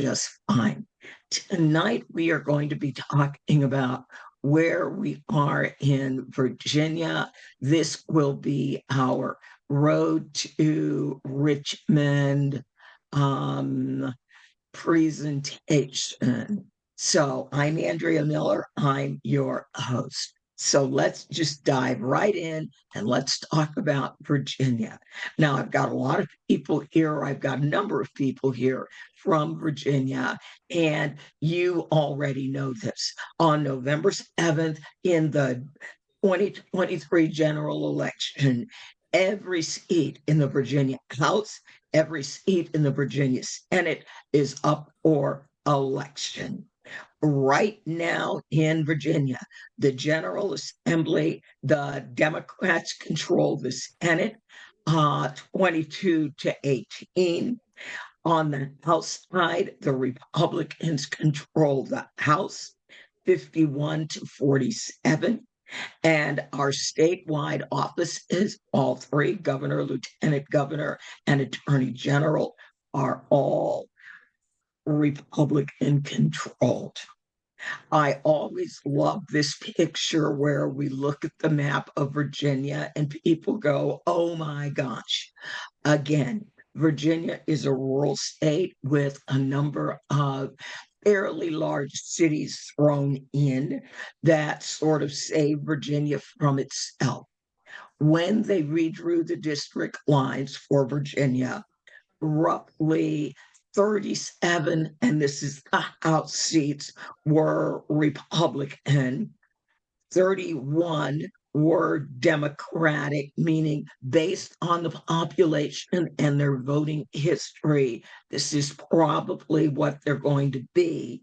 just fine. Tonight, we are going to be talking about where we are in Virginia. This will be our road to Richmond um, presentation. So I'm Andrea Miller. I'm your host. So let's just dive right in and let's talk about Virginia. Now, I've got a lot of people here. I've got a number of people here from Virginia, and you already know this. On November 7th, in the 2023 general election, every seat in the Virginia House, every seat in the Virginia Senate is up for election. Right now in Virginia, the General Assembly, the Democrats control the Senate, 22 to 18. On the House side, the Republicans control the House, 51 to 47. And our statewide offices, all three, governor, lieutenant governor, and attorney general, are all Republican controlled. I always love this picture where we look at the map of Virginia and people go, oh my gosh. Again, Virginia is a rural state with a number of fairly large cities thrown in that sort of save Virginia from itself. When they redrew the district lines for Virginia, roughly 37, and this is the House seats, were Republican, 31 were Democratic, meaning based on the population and their voting history, this is probably what they're going to be.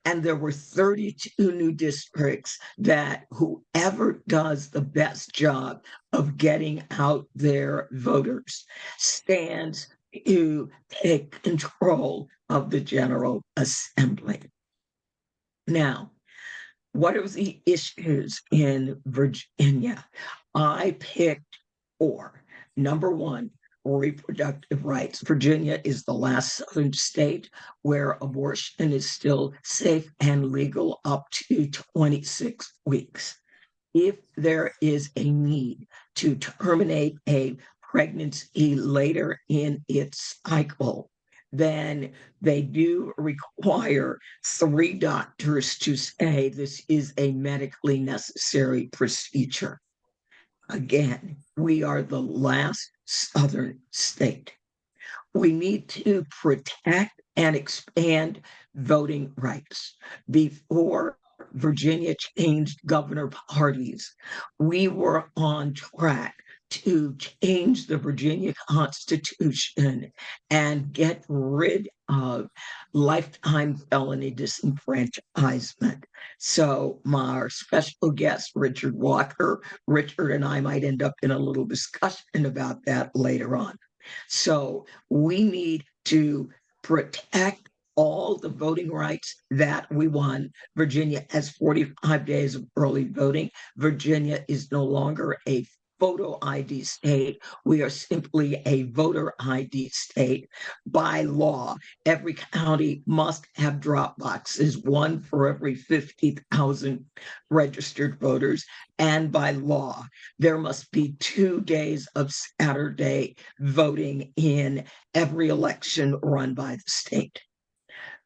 And there were 32 new districts that whoever does the best job of getting out their voters stands to take control of the General Assembly. Now, what are the issues in Virginia? I picked four. Number one, reproductive rights. Virginia is the last southern state where abortion is still safe and legal up to 26 weeks. If there is a need to terminate a pregnancy later in its cycle, then they do require three doctors to say this is a medically necessary procedure. Again, we are the last southern state. We need to protect and expand voting rights. Before Virginia changed governor parties, we were on track to change the Virginia Constitution and get rid of lifetime felony disenfranchisement. So, my special guest, Richard Walker, Richard and I might end up in a little discussion about that later on. So we need to protect all the voting rights that we won. Virginia has 45 days of early voting. Virginia is no longer a photo ID state. We are simply a voter ID state. By law, every county must have drop boxes, one for every 50,000 registered voters. And by law, there must be 2 days of Saturday voting in every election run by the state.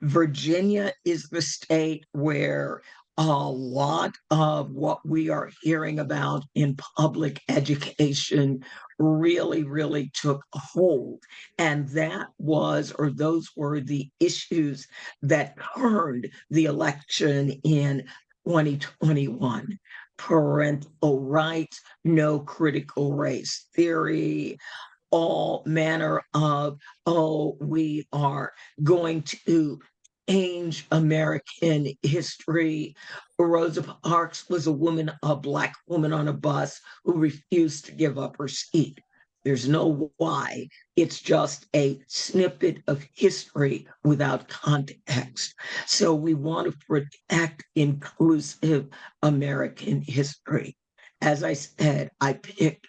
Virginia is the state where a lot of what we are hearing about in public education really, really took hold. And that was, or those were the issues that turned the election in 2021. Parental rights, no critical race theory, all manner of, oh, we are going to change American history. Rosa Parks was a woman, a Black woman on a bus who refused to give up her seat. There's no why. It's just a snippet of history without context. So we want to protect inclusive American history. As I said, I picked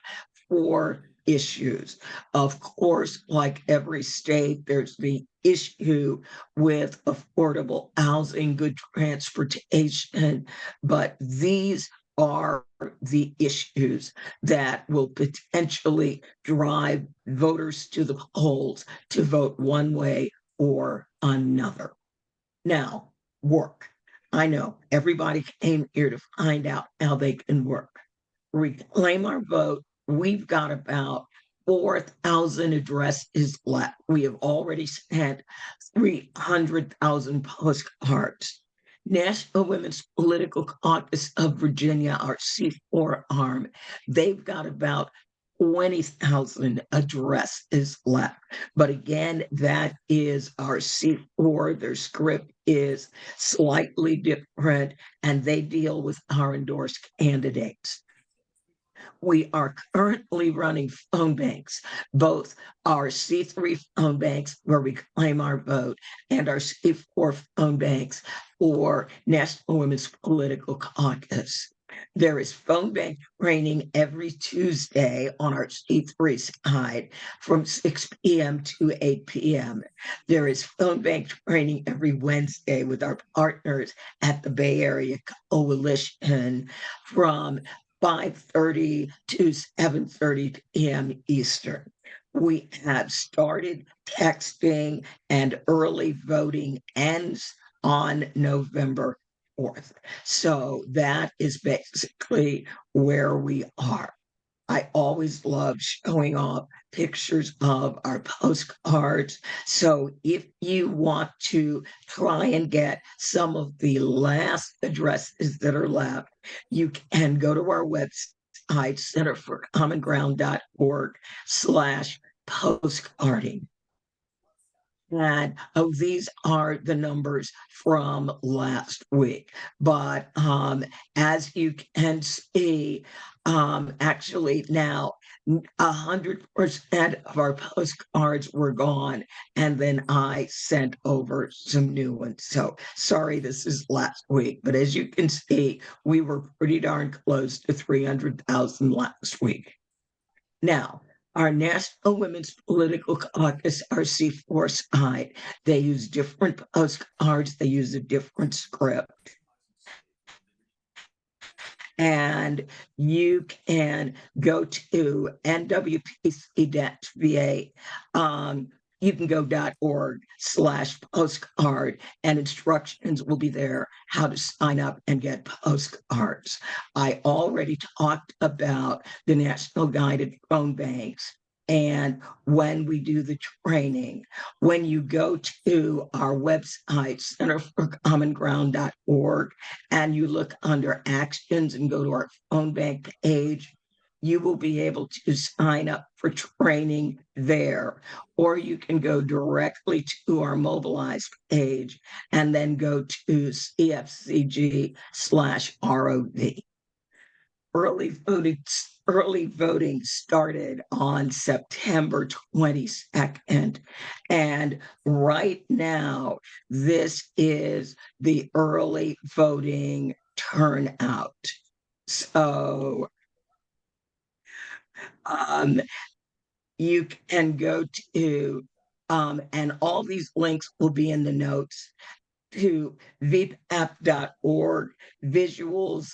four issues. Of course, like every state, there's the issue with affordable housing, good transportation, but these are the issues that will potentially drive voters to the polls to vote one way or another. Now, work. I know everybody came here to find out how they can work. Reclaim our vote. We've got about 4,000 addresses left. We have already sent 300,000 postcards. National Women's Political Caucus of Virginia, our C4 arm, they've got about 20,000 addresses left. But again, that is our C4. Their script is slightly different, and they deal with our endorsed candidates. We are currently running phone banks, both our C3 phone banks where we claim our vote and our C4 phone banks for National Women's Political Caucus. There is phone bank training every Tuesday on our C3 side from 6 p.m. to 8 p.m. There is phone bank training every Wednesday with our partners at the Bay Area Coalition from 5:30 to 7:30 p.m. Eastern. We have started texting, and early voting ends on November 4th. So that is basically where we are. I always love showing off pictures of our postcards. So if you want to try and get some of the last addresses that are left, you can go to our website, centerforcommonground.org/postcarding. And oh, these are the numbers from last week. But as you can see, actually now 100% of our postcards were gone, and then I sent over some new ones. So sorry, this is last week, but as you can see, we were pretty darn close to 300,000 last week. Now, our National Women's Political Caucus, RC4 side, they use different postcards, they use a different script. And you can go to nwpc-va. You can go .org/postcard, and instructions will be there how to sign up and get postcards. I already talked about the National Guided Phone Banks. And when we do the training, when you go to our website, centerforcommonground.org, and you look under actions and go to our phone bank page, you will be able to sign up for training there. Or you can go directly to our mobilized page and then go to CFCG/ROV. Early voting started on September 22nd. And right now, this is the early voting turnout. So you can go to, and all these links will be in the notes, to vpapp.org, visual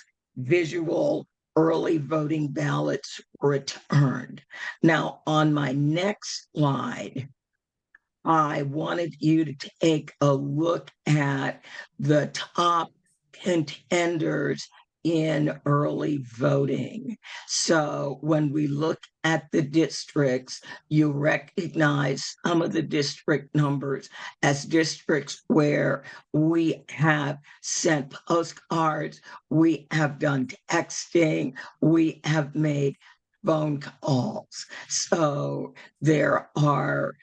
early voting ballots returned. Now, on my next slide, I wanted you to take a look at the top contenders in early voting. So when we look at the districts, you recognize some of the district numbers as districts where we have sent postcards, we have done texting, we have made phone calls. So there are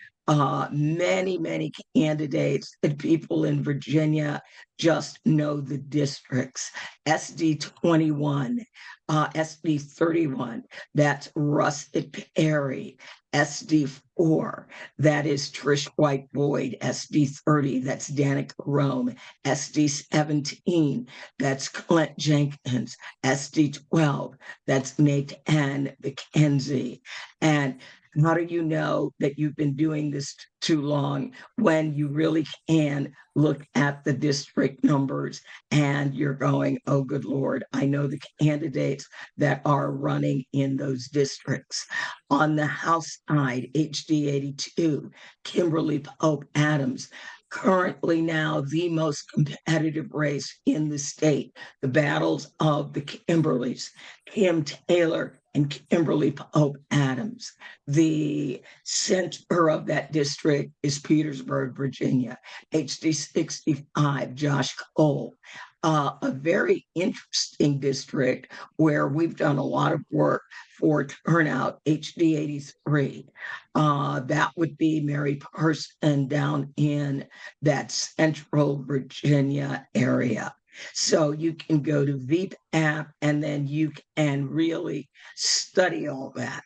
many candidates and people in Virginia just know the districts. SD 21, SD 31, that's Russet Perry. SD 4, that is Trish White Boyd. SD 30, that's Danica Rome. SD 17, that's Clint Jenkins. SD 12, that's Nate Ann McKenzie. And how do you know that you've been doing this too long when you really can look at the district numbers and you're going, oh, good Lord, I know the candidates that are running in those districts. On the House side, HD 82, Kimberly Pope Adams, currently now the most competitive race in the state, the battles of the Kimberleys, Kim Taylor and Kimberly Pope Adams. The center of that district is Petersburg, Virginia, HD 65, Josh Cole. A very interesting district where we've done a lot of work for turnout, HD 83. That would be Mary Parson down in that central Virginia area. So you can go to Veep app and then you can really study all that.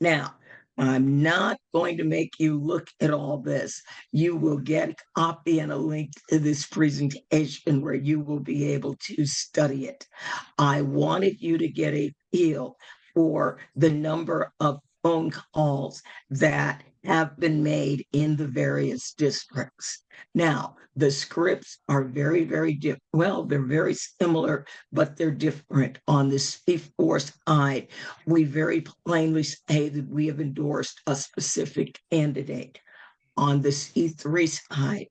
Now, I'm not going to make you look at all this. You will get a copy and a link to this presentation where you will be able to study it. I wanted you to get a feel for the number of phone calls that have been made in the various districts. Now, the scripts are very different. Well, they're very similar, but they're different. On the C4 side, we very plainly say that we have endorsed a specific candidate. On the C3 side,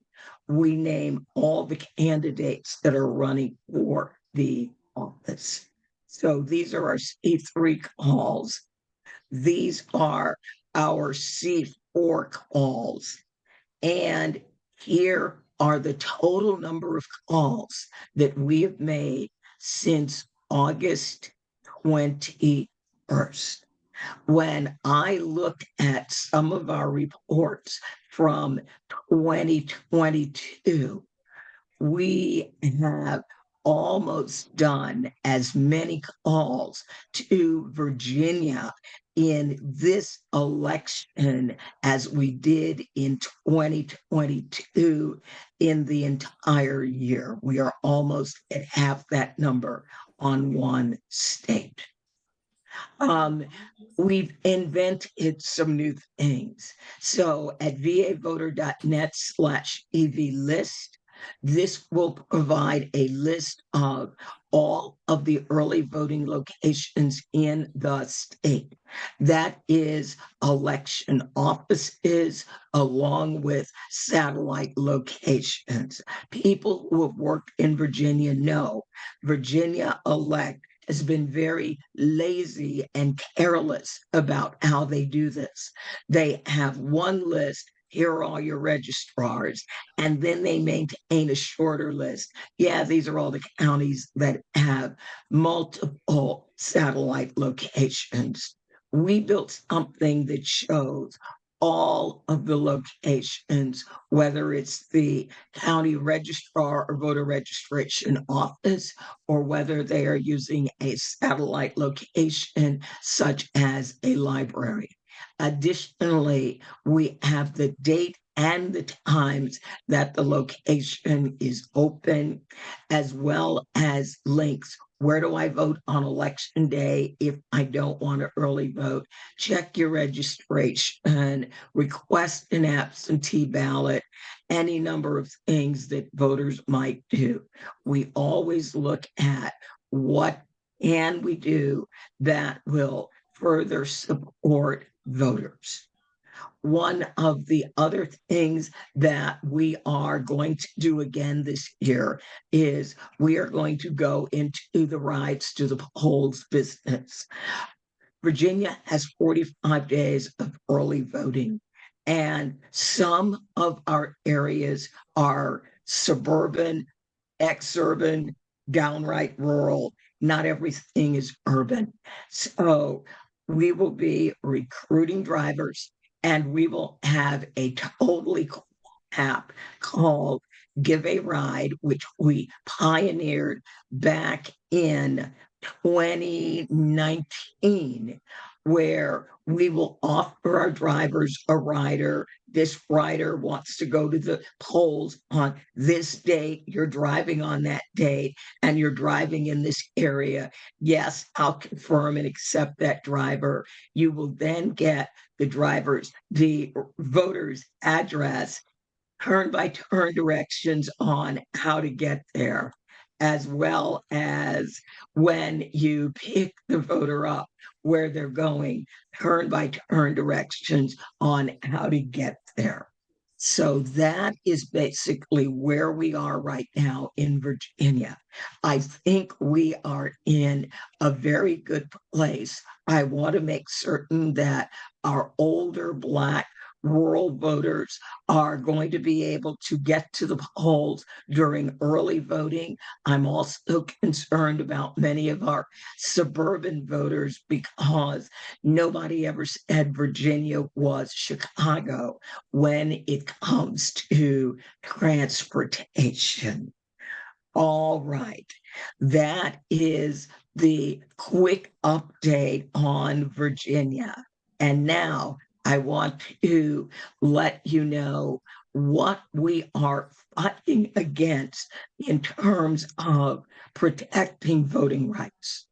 we name all the candidates that are running for the office. So these are our C3 calls. These are our C4 calls. And here are the total number of calls that we have made since August 21st. When I looked at some of our reports from 2022, we have almost done as many calls to Virginia in this election as we did in 2022 in the entire year. We are almost at half that number on one state. We've invented some new things. So at vavoter.net/EV list, this will provide a list of all of the early voting locations in the state. That is election offices along with satellite locations. People who have worked in Virginia know Virginia elect has been very lazy and careless about how they do this. They have one list. Here are all your registrars. And then they maintain a shorter list. Yeah, these are all the counties that have multiple satellite locations. We built something that shows all of the locations, whether it's the county registrar or voter registration office, or whether they are using a satellite location such as a library. Additionally, we have the date and the times that the location is open, as well as links. Where do I vote on election day if I don't want to early vote? Check your registration, request an absentee ballot, any number of things that voters might do. We always look at what can we do that will further support voters. One of the other things that we are going to do again this year is we are going to go into the rides to the polls business. Virginia has 45 days of early voting, and some of our areas are suburban, exurban, downright rural. Not everything is urban. So we will be recruiting drivers and we will have a totally cool app called Give a Ride, which we pioneered back in 2019, where we will offer our drivers a rider. This rider wants to go to the polls on this date. You're driving on that date and you're driving in this area. Yes, I'll confirm and accept that driver. You will then get the voter's address, turn by turn directions on how to get there, as well as when you pick the voter up where they're going, turn by turn directions on how to get there. So that is basically where we are right now in Virginia. I think we are in a very good place. I want to make certain that our older Black rural voters are going to be able to get to the polls during early voting. I'm also concerned about many of our suburban voters because nobody ever said Virginia was Chicago when it comes to transportation. All right. That is the quick update on Virginia. And now I want to let you know what we are fighting against in terms of protecting voting rights.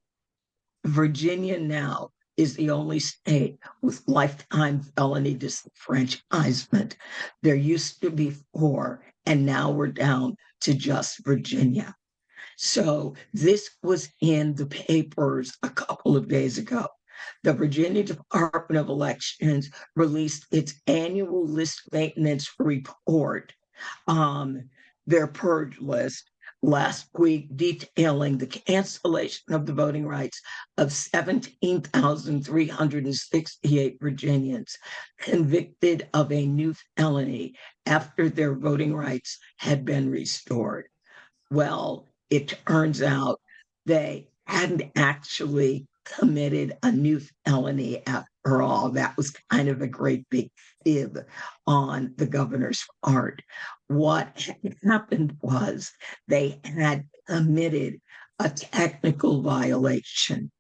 Virginia now is the only state with lifetime felony disenfranchisement. There used to be four, and now we're down to just Virginia. So this was in the papers a couple of days ago. The Virginia Department of Elections released its annual list maintenance report, um, their purge list, last week, detailing the cancellation of the voting rights of 17,368 Virginians convicted of a new felony after their voting rights had been restored. Well, it turns out they hadn't actually committed a new felony after all. That was kind of a great big fib on the governor's part. What had happened was they had committed a technical violation.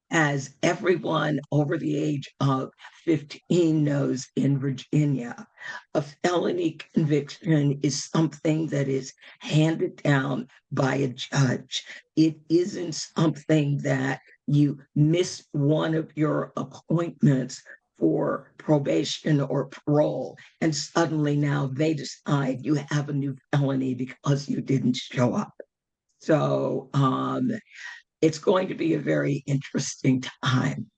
As everyone over the age of 15 knows in Virginia, a felony conviction is something that is handed down by a judge. It isn't something that you miss one of your appointments for probation or parole, and suddenly now they decide you have a new felony because you didn't show up. So it's going to be a very interesting time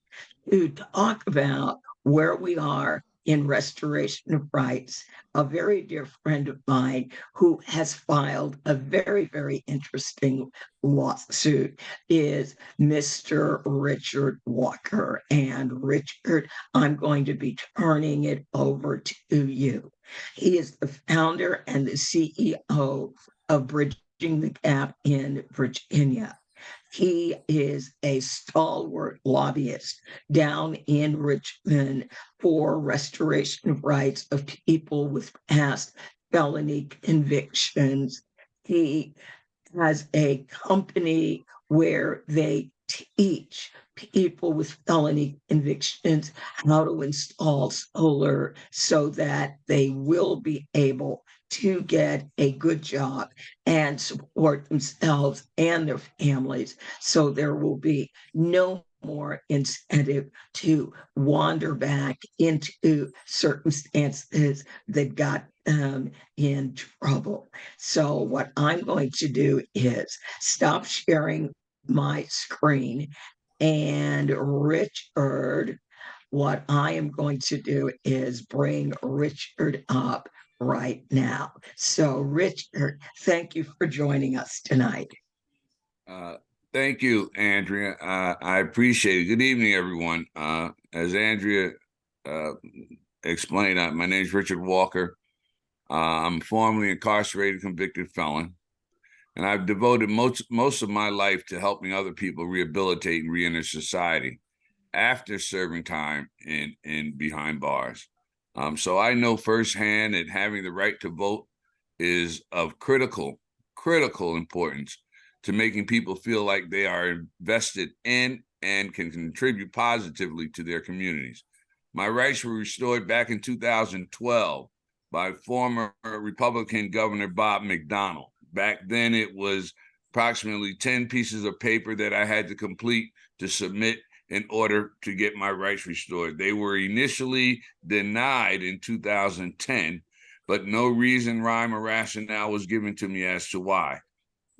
to talk about where we are in restoration of rights. A very dear friend of mine who has filed a very, very interesting lawsuit is Mr. Richard Walker. And Richard, I'm going to be turning it over to you. He is the founder and the CEO of Bridging the Gap in Virginia. He is a stalwart lobbyist down in Richmond for restoration of rights of people with past felony convictions. He has a company where they teach people with felony convictions how to install solar so that they will be able to get a good job and support themselves and their families. So there will be no more incentive to wander back into circumstances that got them in trouble. So what I'm going to do is stop sharing my screen, and Richard, what I am going to do is bring Richard up right now. So Richard, thank you for joining us tonight. Thank you, Andrea. I appreciate it. Good evening, everyone. As Andrea explained, my name is Richard Walker. I'm formerly incarcerated convicted felon, and I've devoted most of my life to helping other people rehabilitate and reenter society after serving time in behind bars. So I know firsthand that having the right to vote is of critical importance to making people feel like they are invested in and can contribute positively to their communities. My rights were restored back in 2012 by former Republican Governor Bob McDonnell. Back then, it was approximately 10 pieces of paper that I had to complete to submit in order to get my rights restored. They were initially denied in 2010, but no reason, rhyme, or rationale was given to me as to why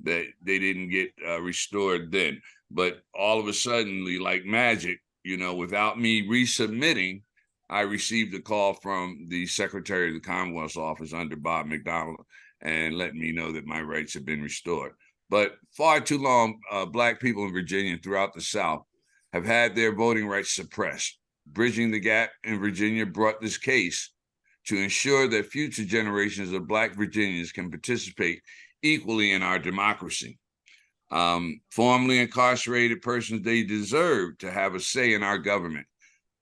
that they didn't get restored then. But all of a sudden, like magic, without me resubmitting, I received a call from the Secretary of the Commonwealth's office under Bob McDonnell and let me know that my rights have been restored. But far too long, Black people in Virginia and throughout the South have had their voting rights suppressed. Bridging the Gap in Virginia brought this case to ensure that future generations of Black Virginians can participate equally in our democracy. Formerly incarcerated persons, they deserve to have a say in our government.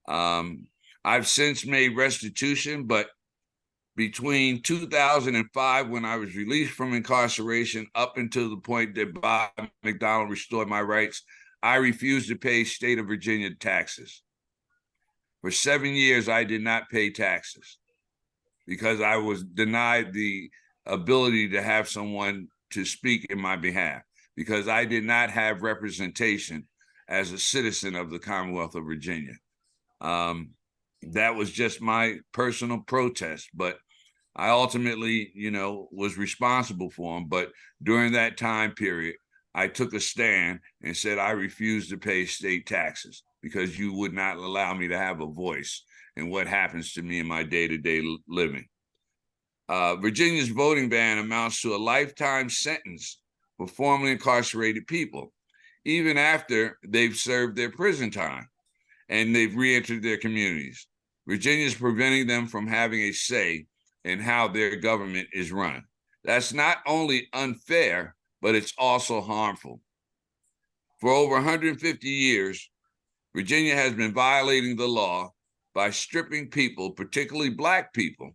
I've since made restitution, but between 2005, when I was released from incarceration, up until the point that Bob McDonnell restored my rights, I refused to pay state of Virginia taxes. For 7 years, I did not pay taxes because I was denied the ability to have someone to speak in my behalf, because I did not have representation as a citizen of the Commonwealth of Virginia. That was just my personal protest, but I ultimately, was responsible for them. But during that time period, I took a stand and said I refuse to pay state taxes because you would not allow me to have a voice in what happens to me in my day-to-day living. Virginia's voting ban amounts to a lifetime sentence for formerly incarcerated people, even after they've served their prison time and they've re-entered their communities. Virginia is preventing them from having a say in how their government is run. That's not only unfair, but it's also harmful. For over 150 years, Virginia has been violating the law by stripping people, particularly Black people,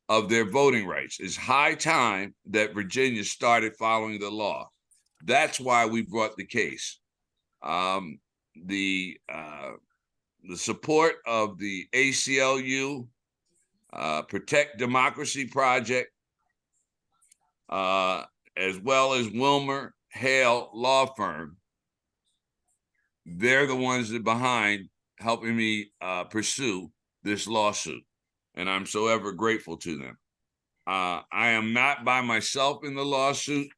of their voting rights. It's high time that Virginia started following the law. That's why we brought the case. The support of the ACLU, Protect Democracy Project, as well as Wilmer Hale Law Firm, they're the ones that are behind helping me pursue this lawsuit. And I'm so ever grateful to them. I am not by myself in the lawsuit.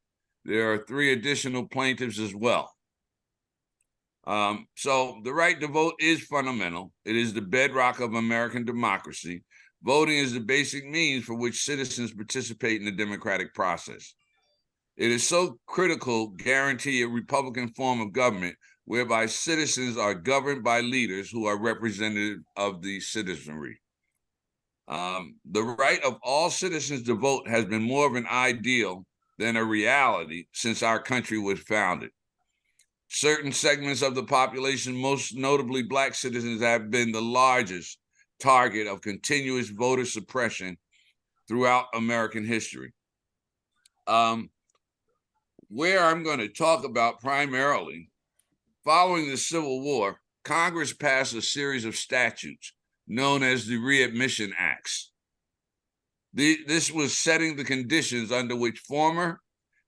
There are 3 additional plaintiffs as well. So the right to vote is fundamental. It is the bedrock of American democracy. Voting is the basic means for which citizens participate in the democratic process. It is so critical to guarantee a Republican form of government whereby citizens are governed by leaders who are representative of the citizenry. The right of all citizens to vote has been more of an ideal than a reality since our country was founded. Certain segments of the population, most notably Black citizens, have been the largest target of continuous voter suppression throughout American history. Where I'm going to talk about primarily, following the Civil War, Congress passed a series of statutes known as the Readmission Acts. This was setting the conditions under which former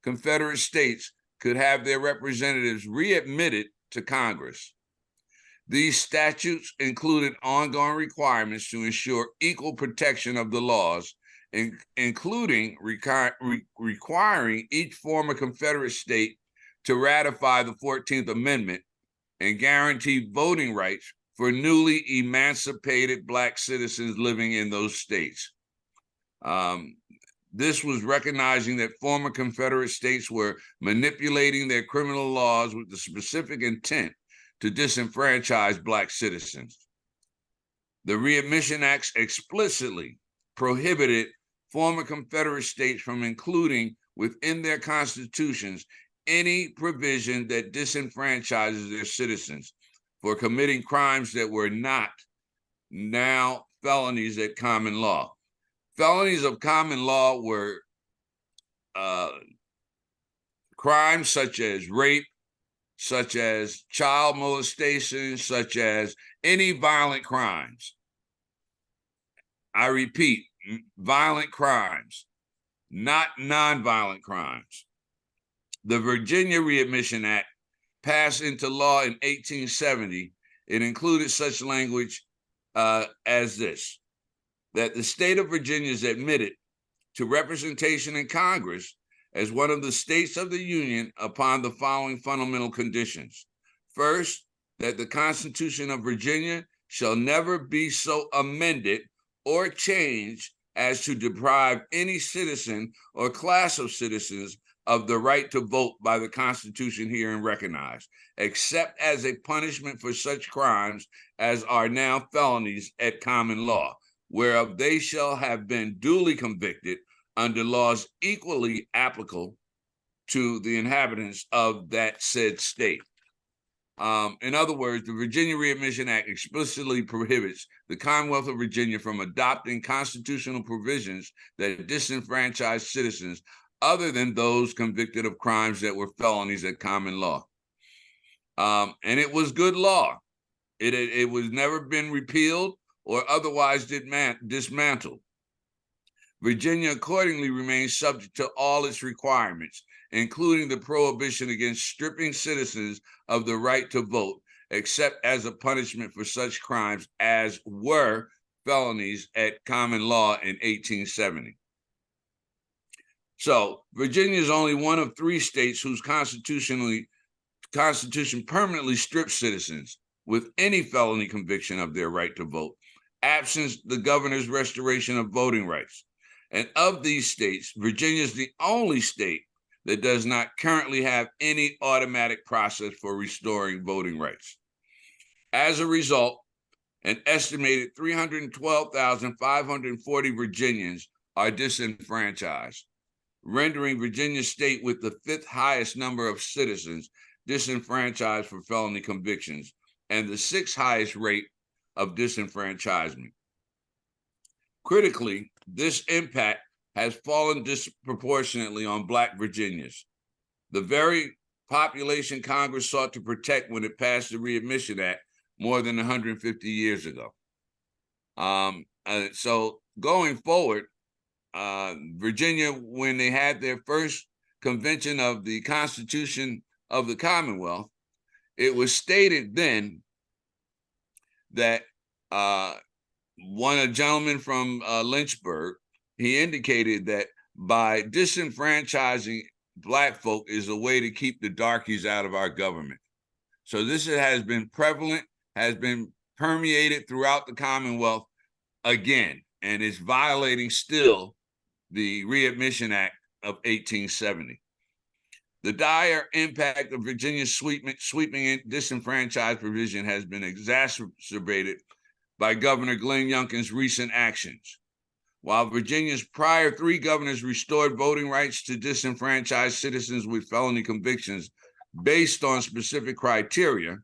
Confederate states could have their representatives readmitted to Congress. These statutes included ongoing requirements to ensure equal protection of the laws, including requiring each former Confederate state to ratify the 14th Amendment and guarantee voting rights for newly emancipated Black citizens living in those states. This was recognizing that former Confederate states were manipulating their criminal laws with the specific intent to disenfranchise Black citizens. The Readmission Acts explicitly prohibited former Confederate states from including within their constitutions any provision that disenfranchises their citizens for committing crimes that were not now felonies at common law. Felonies of common law were crimes such as rape, such as child molestation, such as any violent crimes. I repeat, violent crimes, not nonviolent crimes. The Virginia Readmission Act passed into law in 1870. It included such language as this, that the state of Virginia is admitted to representation in Congress as one of the states of the Union upon the following fundamental conditions. First, that the Constitution of Virginia shall never be so amended or changed as to deprive any citizen or class of citizens of the right to vote by the Constitution herein recognized, except as a punishment for such crimes as are now felonies at common law, whereof they shall have been duly convicted under laws equally applicable to the inhabitants of that said state. In other words, the Virginia Readmission Act explicitly prohibits the Commonwealth of Virginia from adopting constitutional provisions that disenfranchise citizens other than those convicted of crimes that were felonies at common law. And it was good law. It was never been repealed or otherwise dismantled. Virginia accordingly remains subject to all its requirements, including the prohibition against stripping citizens of the right to vote, except as a punishment for such crimes as were felonies at common law in 1870. So Virginia is only one of 3 states whose constitution permanently strips citizens with any felony conviction of their right to vote, absent the governor's restoration of voting rights. And of these states, Virginia is the only state that does not currently have any automatic process for restoring voting rights. As a result, an estimated 312,540 Virginians are disenfranchised, rendering Virginia state with the 5th highest number of citizens disenfranchised for felony convictions and the 6th highest rate of disenfranchisement. Critically, this impact has fallen disproportionately on Black Virginians, the very population Congress sought to protect when it passed the Readmission Act more than 150 years ago. So going forward, Virginia, when they had their first convention of the Constitution of the Commonwealth, it was stated then that a gentleman from Lynchburg, he indicated that by disenfranchising Black folk is a way to keep the darkies out of our government. So this has been prevalent, has been permeated throughout the Commonwealth again, and is violating still the Readmission Act of 1870. The dire impact of Virginia's sweeping disenfranchised provision has been exacerbated by Governor Glenn Youngkin's recent actions. While Virginia's prior 3 governors restored voting rights to disenfranchised citizens with felony convictions based on specific criteria,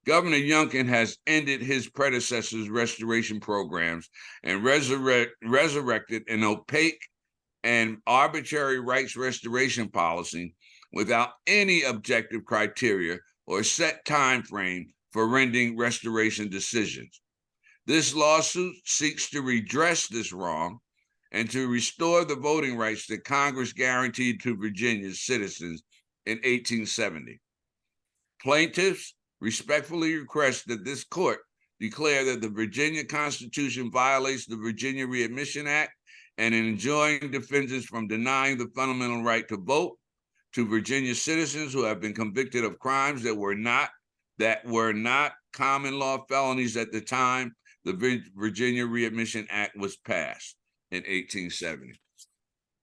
Governor Youngkin has ended his predecessor's restoration programs and resurrected an opaque and arbitrary rights restoration policy without any objective criteria or set time frame for rendering restoration decisions. This lawsuit seeks to redress this wrong and to restore the voting rights that Congress guaranteed to Virginia's citizens in 1870. Plaintiffs respectfully request that this court declare that the Virginia Constitution violates the Virginia Readmission Act and enjoin defendants from denying the fundamental right to vote to Virginia citizens who have been convicted of crimes that were not common law felonies at the time the Virginia Readmission Act was passed in 1870.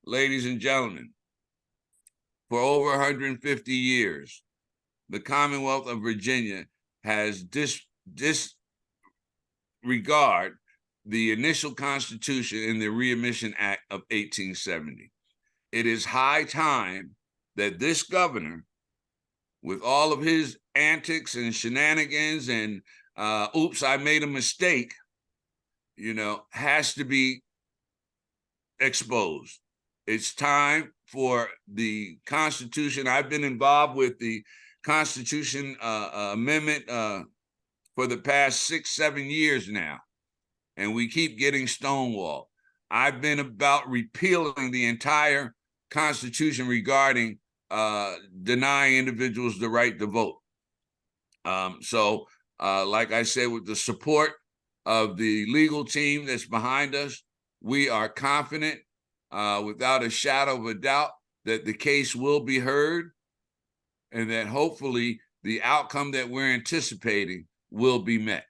Ladies and gentlemen, for over 150 years, the Commonwealth of Virginia has disregarded the initial Constitution in the Readmission Act of 1870. It is high time that this governor, with all of his antics and shenanigans and oops, I made a mistake, has to be exposed. It's time for the Constitution. I've been involved with the Constitution Amendment for the past 6-7 years now, and we keep getting stonewalled. I've been about repealing the entire Constitution regarding denying individuals the right to vote. So, like I said, with the support of the legal team that's behind us, we are confident, without a shadow of a doubt, that the case will be heard and that hopefully the outcome that we're anticipating will be met.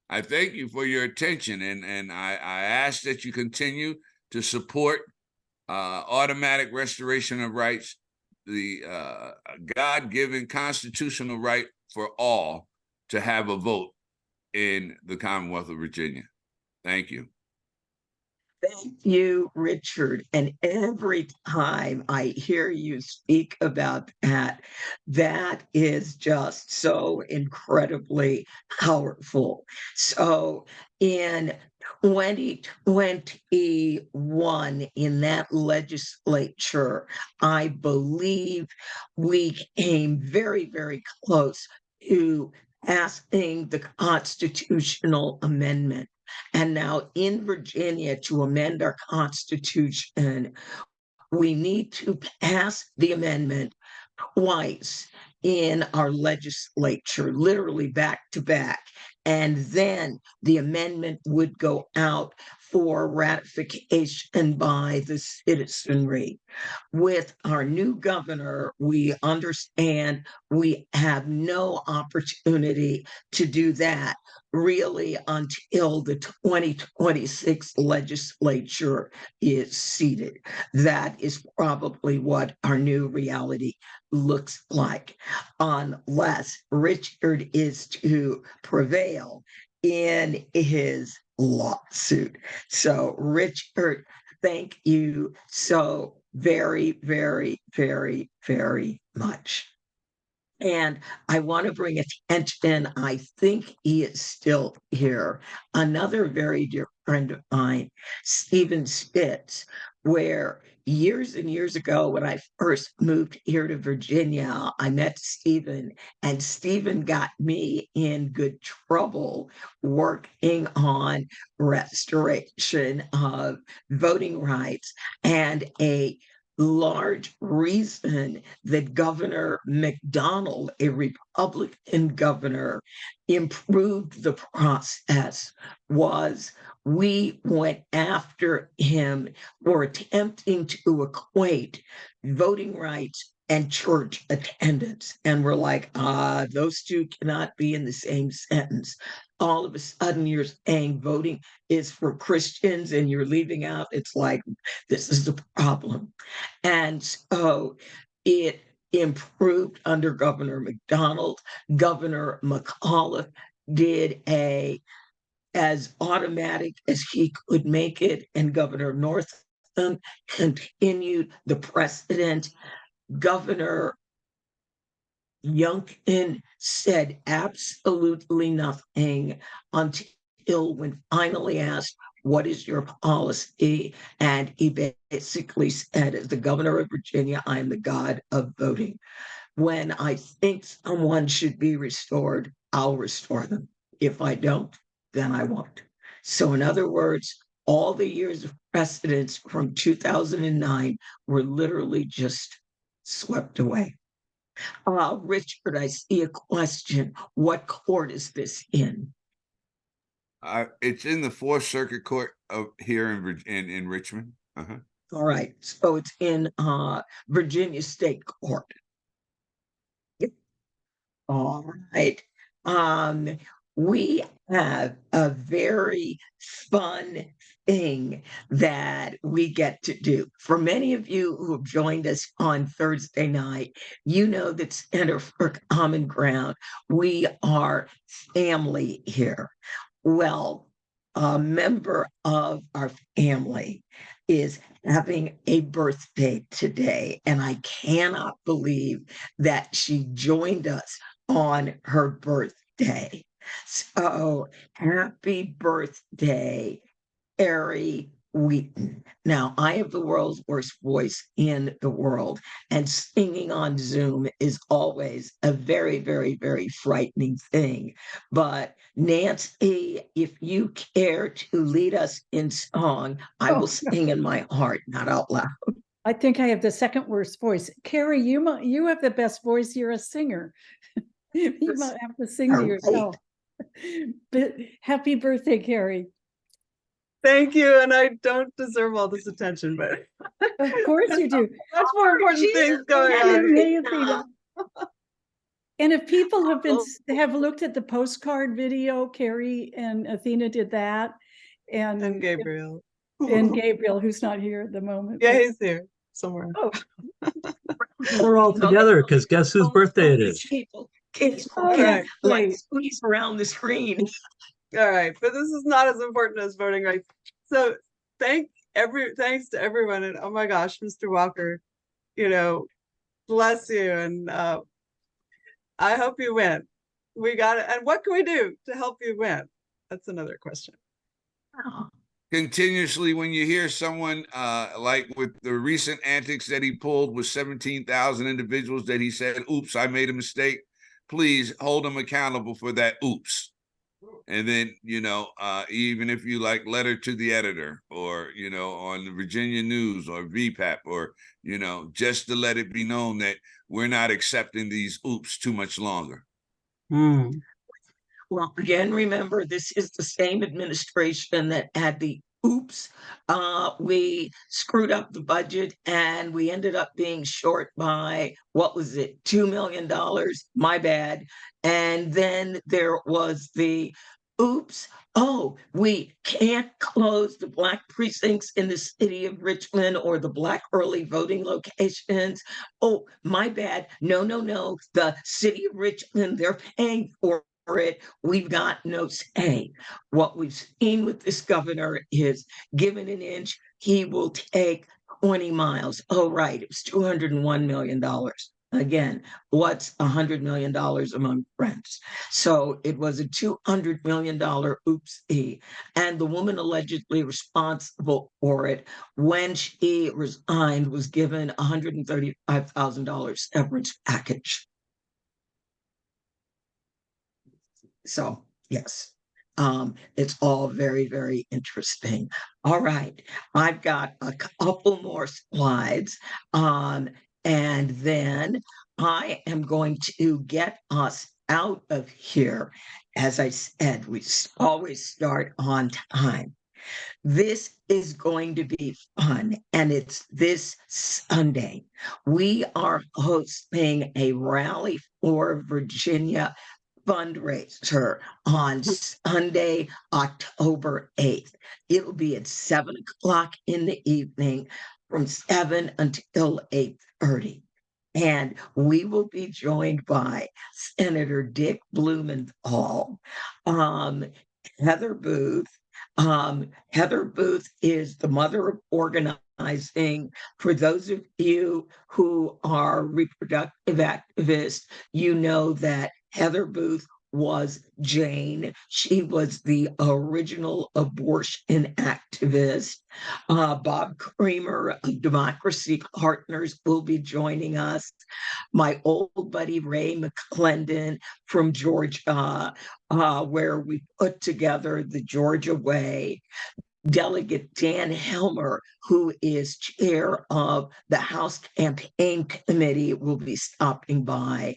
I thank you for your attention, and I ask that you continue to support automatic restoration of rights, the God-given constitutional right for all to have a vote in the Commonwealth of Virginia. Thank you. Thank you, Richard. And every time I hear you speak about that, that is just so incredibly powerful. So in 2021, in that legislature, I believe we came very, very close to passing the constitutional amendment. And now in Virginia, to amend our Constitution, we need to pass the amendment twice in our legislature, literally back to back. And then the amendment would go out for ratification by the citizenry. With our new governor, we understand we have no opportunity to do that really until the 2026 legislature is seated. That is probably what our new reality looks like, unless Richard is to prevail in his lawsuit. So, Richard, thank you so very, very, very, very much. And I want to bring attention, I think he is still here, another very dear friend of mine, Stephen Spitz, where years and years ago, when I first moved here to Virginia, I met Stephen, and Stephen got me in good trouble working on restoration of voting rights. And a large reason that Governor McDonald, a Republican governor, improved the process was we went after him for attempting to equate voting rights and church attendance. And we're like, those two cannot be in the same sentence. All of a sudden, you're saying voting is for Christians and you're leaving out. It's like, this is the problem. And so it improved under Governor McDonald. Governor McAuliffe did a as automatic as he could make it, and Governor Northam continued the precedent. Governor Youngkin said absolutely nothing until when finally asked, what is your policy? And he basically said, as the governor of Virginia, I am the God of voting. When I think someone should be restored, I'll restore them. If I don't, then I won't. So, in other words, all the years of precedence from 2009 were literally just swept away. Richard, I see a question. What court is this in? It's in the Fourth Circuit Court of here in Richmond. Uh-huh. All right, so it's in Virginia State Court. Yep. All right. Um, we have a very fun thing that we get to do. For many of you who have joined us on Thursday night, you know that Center for Common Ground, we are family here. Well, a member of our family is having a birthday today, and I cannot believe that she joined us on her birthday. So happy birthday, Ari Wheaton. Now, I have the world's worst voice in the world, and singing on Zoom is always a very, very, very frightening thing. But Nancy, if you care to lead us in song, I will Oh, sing in my heart, not out loud. I think I have the second worst voice. Carrie, you have the best voice. You're a singer. You might have to sing to All right. yourself. But happy birthday, Carrie. Thank you. And I don't deserve all this attention, but Of course you do. much more important things going And on. amazing. And if people have looked at the postcard video, Carrie and Athena did that, And Gabriel. and Gabriel, who's not here at the moment. Yeah, he's here somewhere. Oh, We're all together because guess whose birthday it is? Kids, Oh, that's like great. squeeze around the screen. All right, but this is not as important as voting rights. So thanks to everyone, and oh my gosh, Mr. Walker, bless you, and I hope you win. We got it. And what can we do to help you win? That's another question. Continuously, when you hear someone like with the recent antics that he pulled with 17,000 individuals that he said, oops, I made a mistake, please hold him accountable for that oops. And then, even if you like letter to the editor or, on the Virginia News or VPAP or, just to let it be known that we're not accepting these oops too much longer. Well, again, remember, this is the same administration that had the oops. We screwed up the budget and we ended up being short by, what was it, $2 million? My bad. And then there was the oops. Oh, we can't close the Black precincts in the city of Richmond or the Black early voting locations. Oh, my bad. No, no, no. The city of Richmond, they're paying for it. We've got no say. What we've seen with this governor is given an inch, he will take 20 miles. Oh, right. It was $201 million. Again, what's $100 million among friends? So it was a $200 million oopsie. And the woman allegedly responsible for it, when she resigned, was given $135,000 severance package. So, yes, it's all very, very interesting. All right, I've got a couple more slides, and then I am going to get us out of here. As I said, we always start on time. This is going to be fun, and it's this Sunday. We are hosting a rally for Virginia fundraiser on Sunday, October 8th. It'll be at 7 o'clock in the evening from 7 until 8:30. And we will be joined by Senator Dick Blumenthal, um, Heather Booth. Heather Booth is the mother of organizing. For those of you who are reproductive activists, you know that Heather Booth was Jane. She was the original abortion activist. Bob Creamer of Democracy Partners will be joining us. My old buddy Ray McClendon from Georgia, where we put together the Georgia Way. Delegate Dan Helmer, who is chair of the House Campaign Committee, will be stopping by.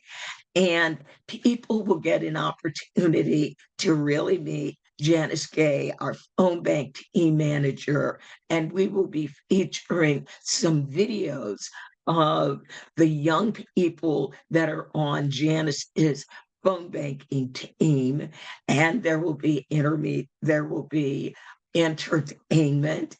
And people will get an opportunity to really meet Janice Gay, our phone bank team manager, and we will be featuring some videos of the young people that are on Janice's phone banking team, and there will be entertainment.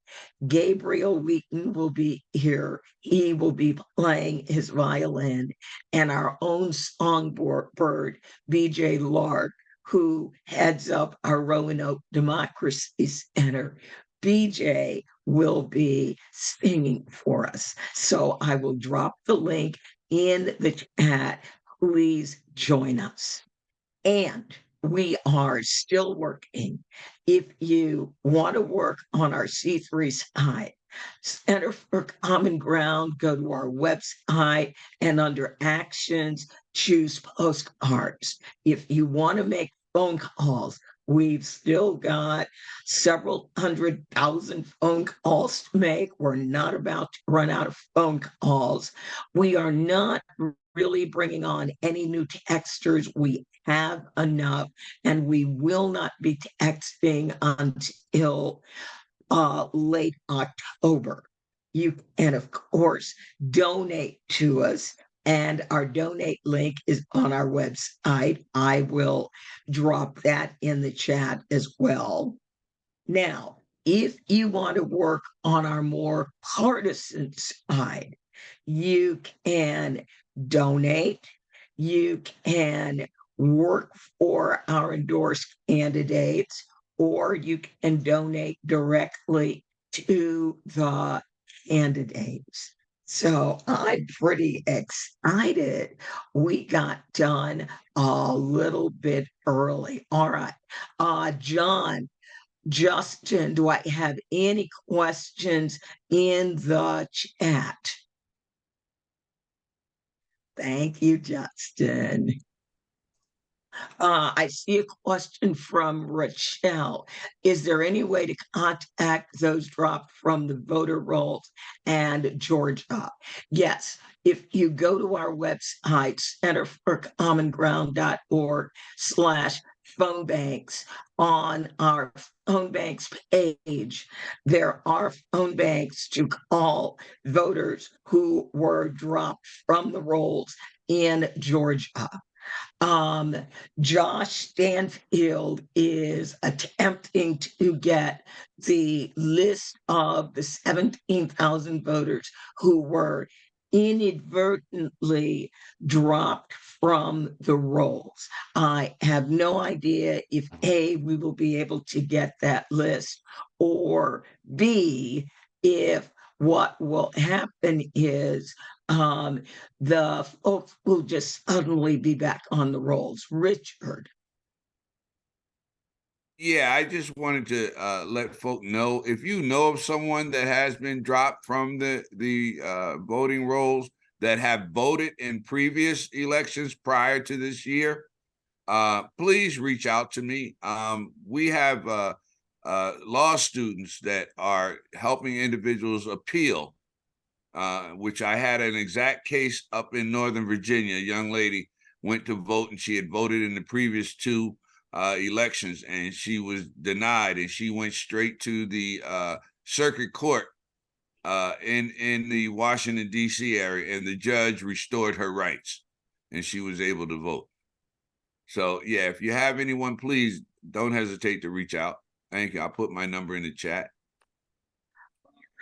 Gabriel Wheaton will be here. He will be playing his violin, and our own songbird, BJ Lark, who heads up our Roanoke Democracy Center. BJ will be singing for us. So I will drop the link in the chat. Please join us. And we are still working. If you want to work on our C3 side, Center for Common Ground, go to our website and under actions, choose postcards. If you want to make phone calls, we've still got several 100,000 phone calls to make. We're not about to run out of phone calls. We are not really bringing on any new texters. We have enough, and we will not be texting until late October. You can, of course, donate to us, and our donate link is on our website. I will drop that in the chat as well. Now, if you want to work on our more partisan side, you can donate, you can work for our endorsed candidates, or you can donate directly to the candidates. So I'm pretty excited. We got done a little bit early. All right. John, Justin, do I have any questions in the chat? Thank you, Justin. I see a question from Rochelle. Is there any way to contact those dropped from the voter rolls and Georgia? Yes. If you go to our website, centerforcommonground.org/phone banks, on our phone banks page, there are phone banks to call voters who were dropped from the rolls in Georgia. Josh Stanfield is attempting to get the list of the 17,000 voters who were inadvertently dropped from the rolls. I have no idea if A, we will be able to get that list, or B, if what will happen is the folks will just suddenly be back on the rolls. Richard. Yeah, I just wanted to let folk know, if you know of someone that has been dropped from the voting rolls that have voted in previous elections prior to this year, please reach out to me. We have law students that are helping individuals appeal, which I had an exact case up in Northern Virginia. A young lady went to vote, and she had voted in the previous two elections, and she was denied, and she went straight to the circuit court in the Washington, D.C. area, and the judge restored her rights, and she was able to vote. So, yeah, if you have anyone, please don't hesitate to reach out. Thank you. I'll put my number in the chat.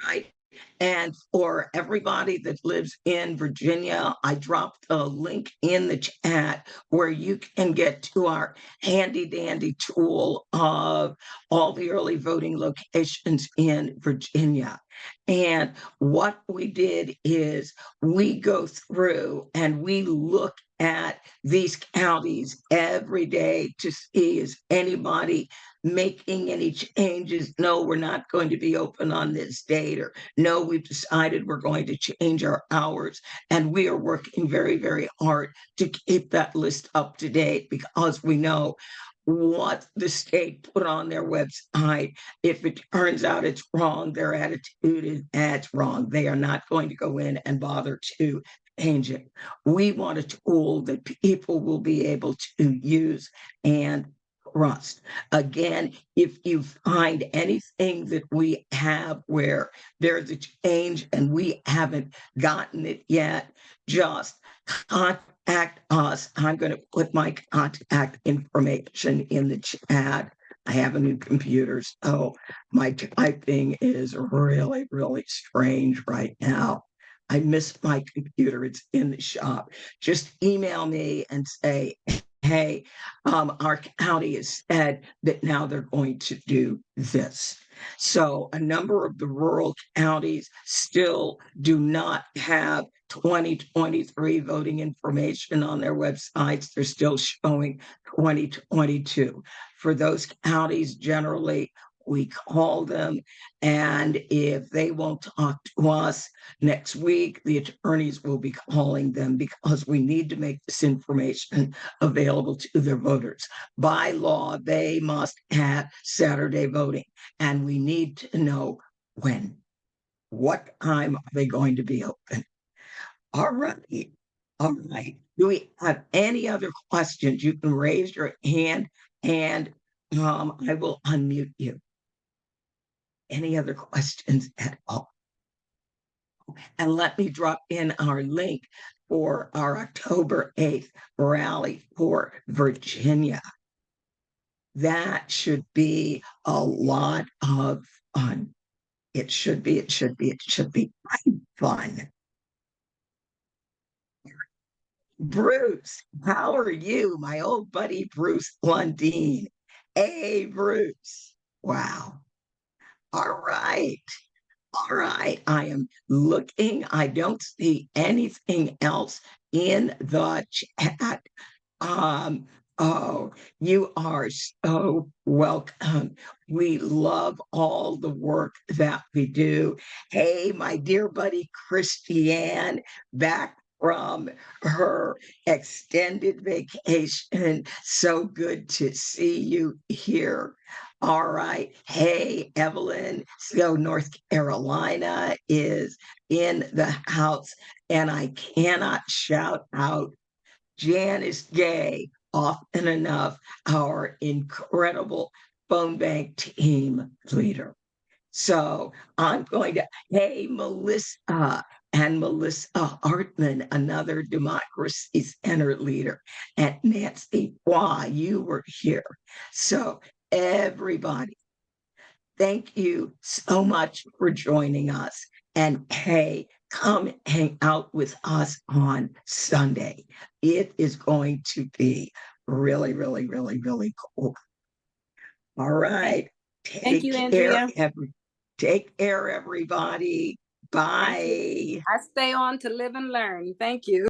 Right. And for everybody that lives in Virginia, I dropped a link in the chat where you can get to our handy dandy tool of all the early voting locations in Virginia. And what we did is we go through and we look at these counties every day to see, is anybody making any changes? No, we're not going to be open on this date, or no, we've decided we're going to change our hours. And we are working very, very hard to keep that list up to date, because we know what the state put on their website. If it turns out it's wrong, their attitude is that's wrong. They are not going to go in and bother to change it. We want a tool that people will be able to use and trust. Again, if you find anything that we have where there's a change and we haven't gotten it yet, just contact us. I'm going to put my contact information in the chat. I have a new computer, so my typing is really, really strange right now. I miss my computer. It's in the shop. Just email me and say, hey, our county has said that now they're going to do this. So a number of the rural counties still do not have 2023 voting information on their websites. They're still showing 2022. For those counties, generally, we call them, and if they won't talk to us next week, the attorneys will be calling them because we need to make this information available to their voters. By law, they must have Saturday voting, and we need to know when. What time are they going to be open? All right. All right. Do we have any other questions? You can raise your hand and I will unmute you. Any other questions at all? And let me drop in our link for our October 8th rally for Virginia. That should be a lot of fun. It should be fun. Bruce, how are you? My old buddy, Bruce Lundeen. Hey, Bruce. Wow. All right. All right. I am looking. I don't see anything else in the chat. Um, oh, you are so welcome. We love all the work that we do. Hey, my dear buddy Christiane, back from her extended vacation. So good to see you here. All right. Hey, Evelyn. So North Carolina is in the house, and I cannot shout out Janice Gay often enough, our incredible phone bank team leader. So I'm going to, hey, Melissa and Melissa Hartman, another Democracy Center leader, and Nancy Hua, you were here. So everybody, thank you so much for joining us. And hey, come hang out with us on Sunday. It is going to be really, really, really, really cool. All right. Thank you, care, Andrea. take care, everybody. Bye. I stay on to live and learn. Thank you.